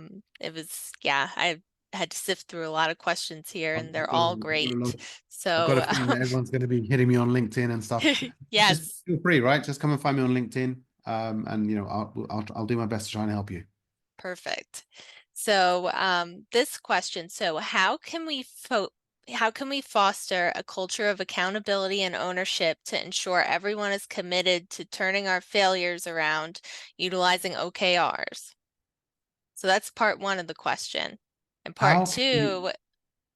had to sift through a lot of questions here, and they're all great. I've got So a feeling that everyone's going to be hitting me on LinkedIn and stuff. yes. Just feel free, right? Just come and find me on LinkedIn, and I'll do my best to try and help you. Perfect. So this question, so how can we foster a culture of accountability and ownership to ensure everyone is committed to turning our failures around utilizing OKRs? So that's part one of the question. And part two,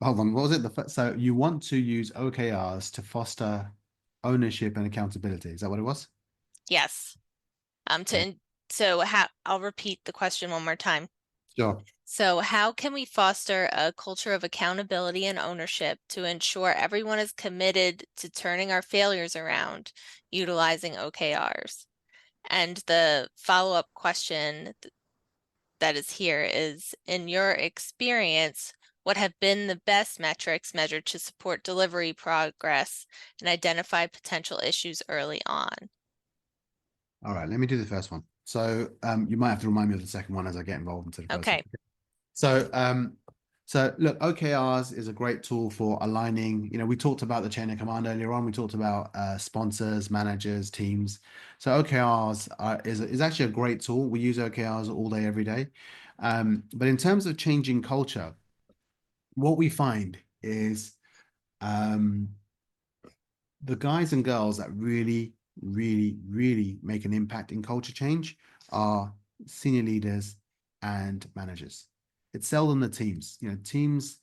Hold on, what was it? So you want to use OKRs to foster ownership and accountability. Is that what it was? yes. Okay. I'll repeat the question one more time. Sure. So how can we foster a culture of accountability and ownership to ensure everyone is committed to turning our failures around utilizing OKRs? And the follow-up question that is here is, in your experience, what have been the best metrics measured to support delivery progress and identify potential issues early on? All right, let me do the first one. So you might have to remind me of the second one as I get involved into the first Okay. one. So look, OKRs is a great tool for aligning. We talked about the chain of command earlier on. We talked about sponsors, managers, teams. So OKRs is actually a great tool. We use OKRs all day, every day. But in terms of changing culture, what we find is the guys and girls that really make an impact in culture change are senior leaders and managers. It's seldom the teams. Teams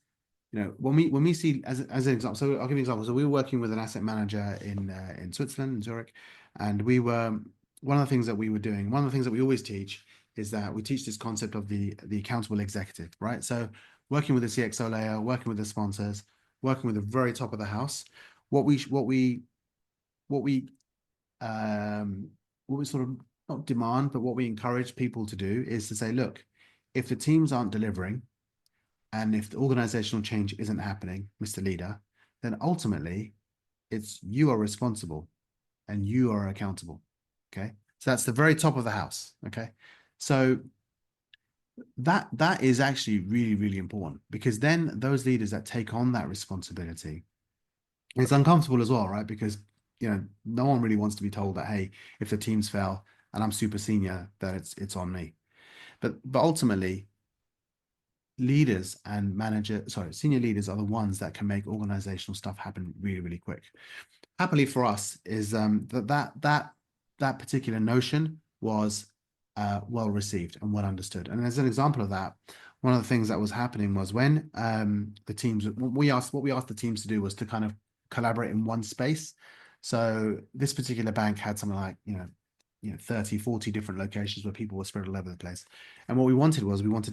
when we see as an example, so I'll give you an example. So we were working with an asset manager in Switzerland, in Zurich, and one of the things that we were doing, one of the things that we always teach is that we teach this concept of the accountable executive, right? So working with the CXO layer, working with the sponsors, working with the very top of the house, what we sort of not demand, but what we encourage people to do is to say, look, if the teams aren't delivering, and if the organizational change isn't happening, Mr. Leader, then ultimately you are responsible and you are accountable. Okay. So that's the very top of the house. Okay. So that is actually really, really important, because then those leaders that take on that responsibility, it's uncomfortable as well, right? Because no one really wants to be told that, hey, if the teams fail and I'm super senior, that it's on me. But ultimately, senior leaders are the ones that can make organizational stuff happen really, really quick. Happily for us is that particular notion was well received and well understood. And as an example of that, one of the things that was happening was when the teams, what we asked the teams to do was to kind of collaborate in one space. So this particular bank had something like 30, 40 different locations where people were spread all over the place. And what we wanted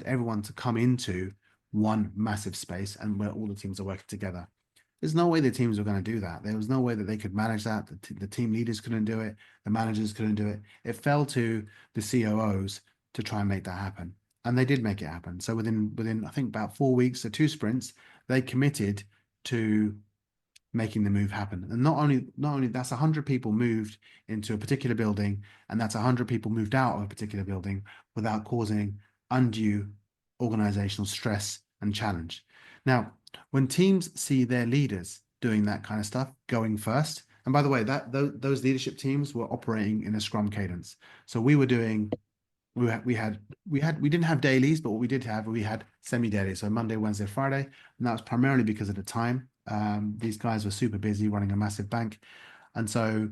everyone to come into one massive space and where all the teams are working together. There's no way the teams were going to do that. There was no way that they could manage that. The team leaders couldn't do it. The managers couldn't do it. It fell to the COOs to try and make that happen. And they did make it happen. So within I think about 4 weeks or 2 sprints, they committed to making the move happen. And not only that's 100 people moved into a particular building, and that's 100 people moved out of a particular building without causing undue organizational stress and challenge. Now, when teams see their leaders doing that kind of stuff, going first, and by the way, those leadership teams were operating in a Scrum cadence. So we didn't have dailies, but what we had semi-dailies, so Monday, Wednesday, Friday, and that was primarily because of the time. These guys were super busy running a massive bank, and so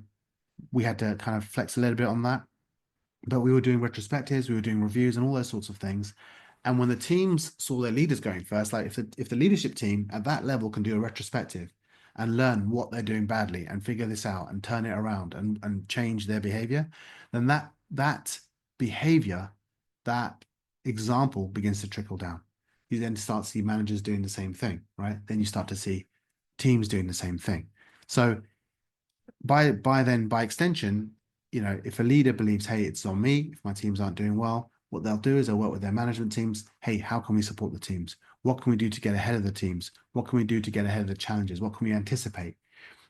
we had to kind of flex a little bit on that. But we were doing retrospectives, we were doing reviews, and all those sorts of things. And when the teams saw their leaders going first, like if the leadership team at that level can do a retrospective and learn what they're doing badly and figure this out and turn it around and change their behavior, then that behavior, that example begins to trickle down. You then start to see managers doing the same thing, right? Then you start to see teams doing the same thing. So by extension, if a leader believes, hey, it's on me, if my teams aren't doing well, what they'll do is they'll work with their management teams. Hey, how can we support the teams? What can we do to get ahead of the teams? What can we do to get ahead of the challenges? What can we anticipate?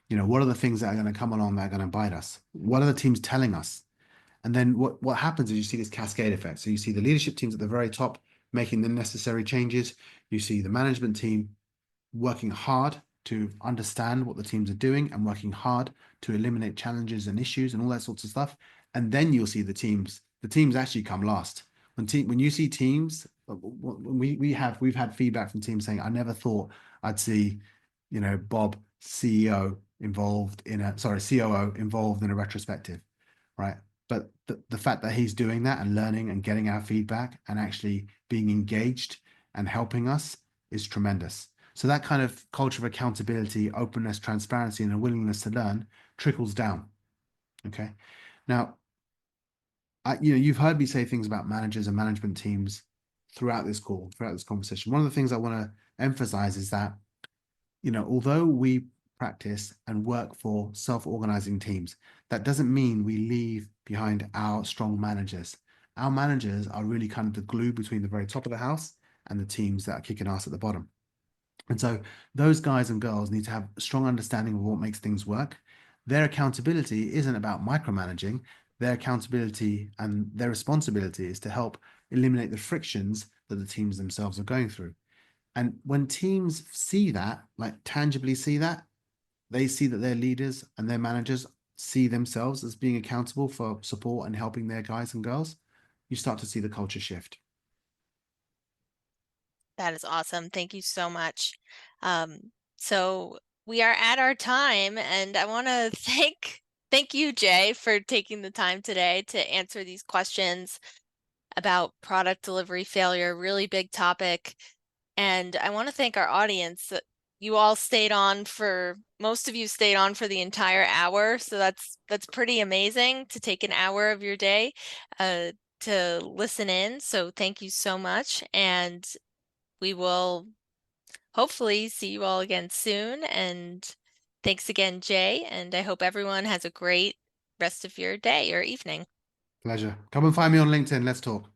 What are the things that are going to come along that are going to bite us? What are the teams telling us? And then what happens is you see this cascade effect. So you see the leadership teams at the very top making the necessary changes. You see the management team working hard to understand what the teams are doing and working hard to eliminate challenges and issues and all that sorts of stuff. And then you'll see the teams actually come last. When you see teams, we've had feedback from teams saying, I never thought I'd see, Bob COO involved in a retrospective, right? But the fact that he's doing that and learning and getting our feedback and actually being engaged and helping us is tremendous. So that kind of culture of accountability, openness, transparency, and a willingness to learn trickles down. Okay. Now, you've heard me say things about managers and management teams throughout this conversation. One of the things I want to emphasize is that, although we practice and work for self-organizing teams, that doesn't mean we leave behind our strong managers. Our managers are really kind of the glue between the very top of the house and the teams that are kicking ass at the bottom. And so those guys and girls need to have a strong understanding of what makes things work. Their accountability isn't about micromanaging. Their accountability and their responsibility is to help eliminate the frictions that the teams themselves are going through. And when teams see that, like tangibly see that, they see that their leaders and their managers see themselves as being accountable for support and helping their guys and girls, you start to see the culture shift. That is awesome. Thank you so much. So we are at our time, and I want to thank you, Jay, for taking the time today to answer these questions about product delivery failure. Really big topic. And I want to thank our audience. You all stayed on for, most of you stayed on for the entire hour. So that's pretty amazing to take an hour of your day to listen in. So thank you so much. And we will hopefully see you all again soon. And thanks again, Jay. And I hope everyone has a great rest of your day or evening. Pleasure. Come and find me on LinkedIn. Let's talk.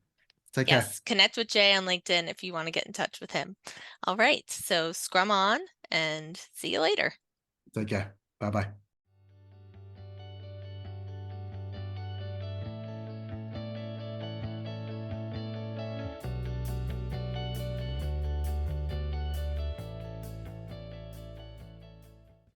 Take care. Yes, connect with Jay on LinkedIn if you want to get in touch with him. All right, so scrum on and see you later. Take care. Bye-bye.